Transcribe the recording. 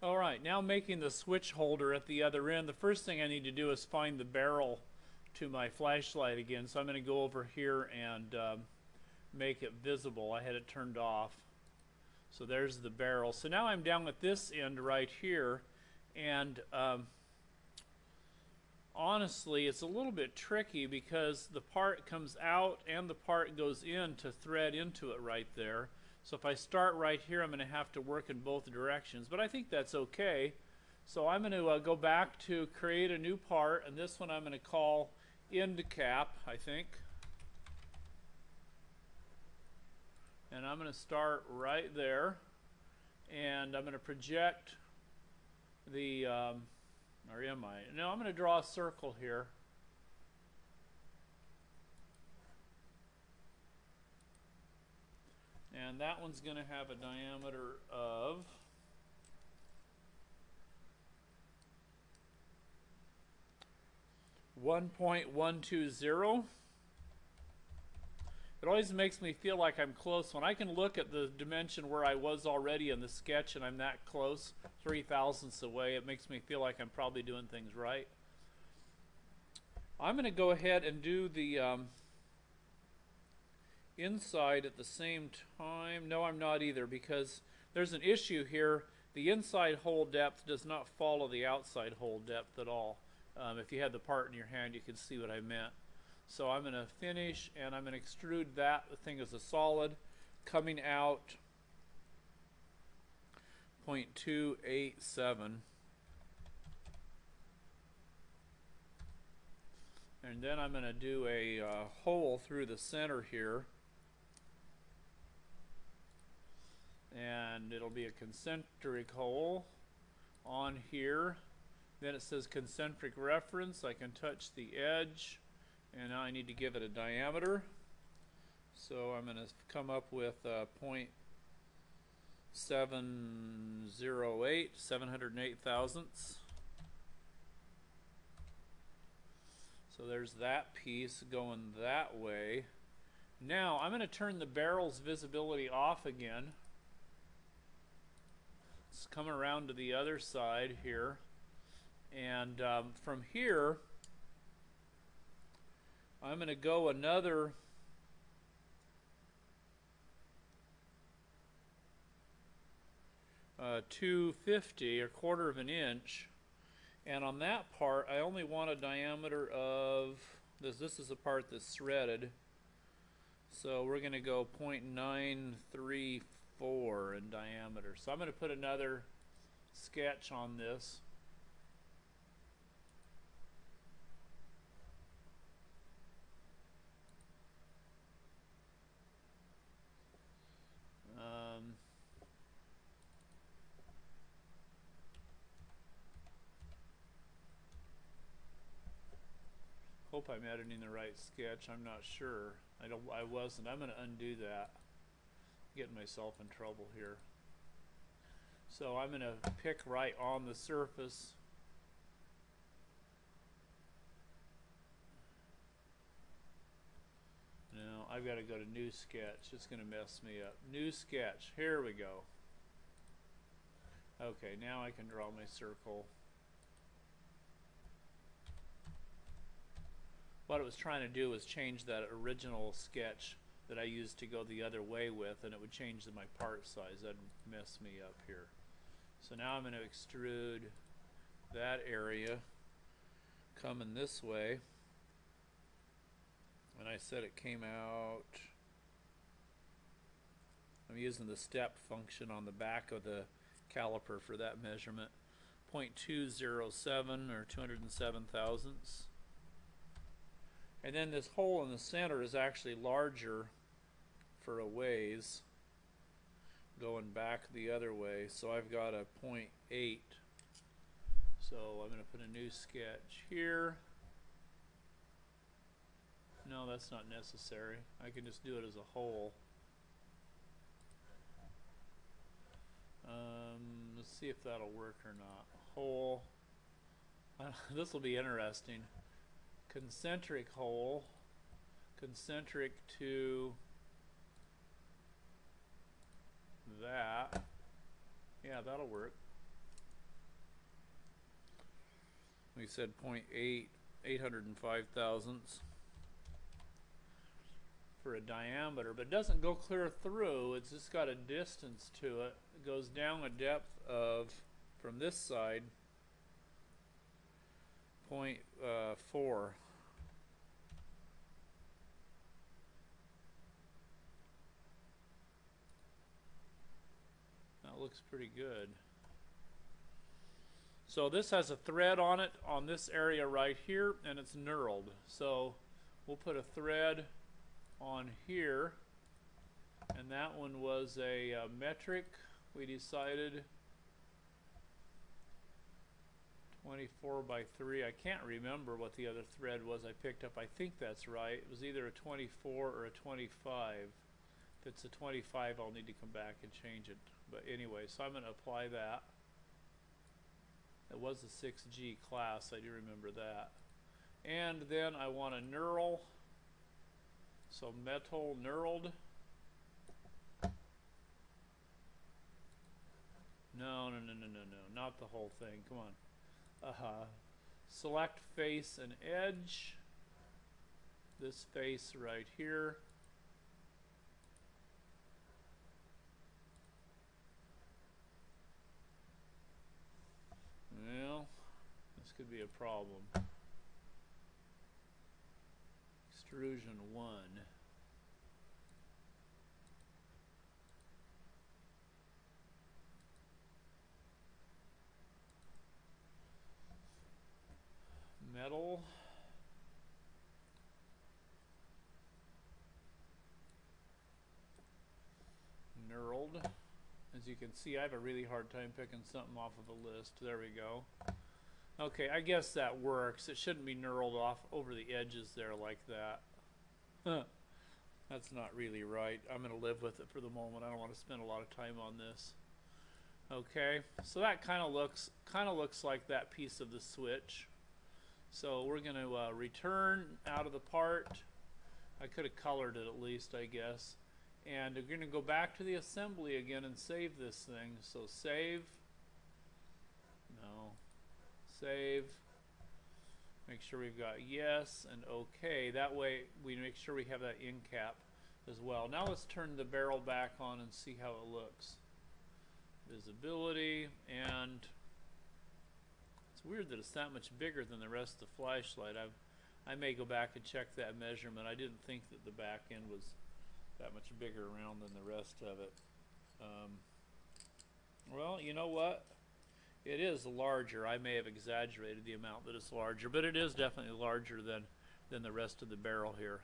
Alright, now making the switch holder at the other end, the first thing I need to do is find the barrel to my flashlight again. So I'm going to go over here and make it visible. I had it turned off. So there's the barrel. So now I'm down at this end right here, and honestly it's a little bit tricky because the part comes out and the part goes in to thread into it right there. So if I start right here, I'm going to have to work in both directions, but I think that's okay. So I'm going to go back to create a new part, and this one I'm going to call end cap, I think. And I'm going to start right there, and I'm going to project the or am I? No, I'm going to draw a circle here. And that one's going to have a diameter of 1.120. It always makes me feel like I'm close when I can look at the dimension where I was already in the sketch and I'm that close, 3/1000ths away. It makes me feel like I'm probably doing things right. I'm going to go ahead and do the inside at the same time. No, I'm not either, because there's an issue here. The inside hole depth does not follow the outside hole depth at all. If you had the part in your hand, you could see what I meant. So I'm going to finish, and I'm going to extrude that thing as a solid, coming out 0.287. And then I'm going to do a hole through the center here. And it'll be a concentric hole on here. Then it says concentric reference. I can touch the edge, and now I need to give it a diameter. So I'm going to come up with 0.708, 708 thousandths. So there's that piece going that way. Now I'm going to turn the barrel's visibility off again. Let's come around to the other side here. And from here, I'm going to go another 250, or quarter of an inch. And on that part, I only want a diameter of, this is a part that's threaded. So we're going to go 0.934 in diameter. So I'm going to put another sketch on this. Hope I'm editing the right sketch. I'm not sure. I wasn't. I'm going to undo that. Getting myself in trouble here. So I'm going to pick right on the surface. No, I've got to go to new sketch. It's going to mess me up. New sketch. Here we go. Okay, now I can draw my circle. What it was trying to do was change that original sketch that I used to go the other way with, and it would change my part size. That'd mess me up here. So now I'm going to extrude that area coming this way. And I said it came out, I'm using the step function on the back of the caliper for that measurement, 0.207 or 207 thousandths. And then this hole in the center is actually larger for a ways going back the other way, so I've got a 0.8. So I'm going to put a new sketch here. No, that's not necessary. I can just do it as a hole. Let's see if that'll work or not. Hole. This will be interesting. Concentric hole. Concentric to that. Yeah, that'll work. We said 805 thousandths for a diameter, but it doesn't go clear through. It's just got a distance to it. It goes down a depth of, from this side, 0.4. That looks pretty good. So this has a thread on it on this area right here, and it's knurled. So we'll put a thread on here, and that one was a metric. We decided 24 by 3. I can't remember what the other thread was I picked up. I think that's right. It was either a 24 or a 25. If it's a 25, I'll need to come back and change it. But anyway, so I'm going to apply that. It was a 6G class, I do remember that. And then I want a knurl. So metal knurled. No, not the whole thing. Come on. Select face and edge. This face right here. Well, this could be a problem. Extrusion 1. Metal. Knurled. As you can see, I have a really hard time picking something off of a list. There we go. Okay, I guess that works. It shouldn't be knurled off over the edges there like that. Huh. That's not really right. I'm going to live with it for the moment. I don't want to spend a lot of time on this. Okay, so that kind of looks like that piece of the switch. So we're going to return out of the part. I could have colored it at least, I guess. And we're going to go back to the assembly again and save this thing. So save. No. Save. Make sure we've got yes and okay. That way we make sure we have that end cap as well. Now let's turn the barrel back on and see how it looks. Visibility, and it's weird that it's that much bigger than the rest of the flashlight. I may go back and check that measurement. I didn't think that the back end was that much bigger around than the rest of it. Well, you know what? It is larger. I may have exaggerated the amount that it's larger, but it is definitely larger than the rest of the barrel here.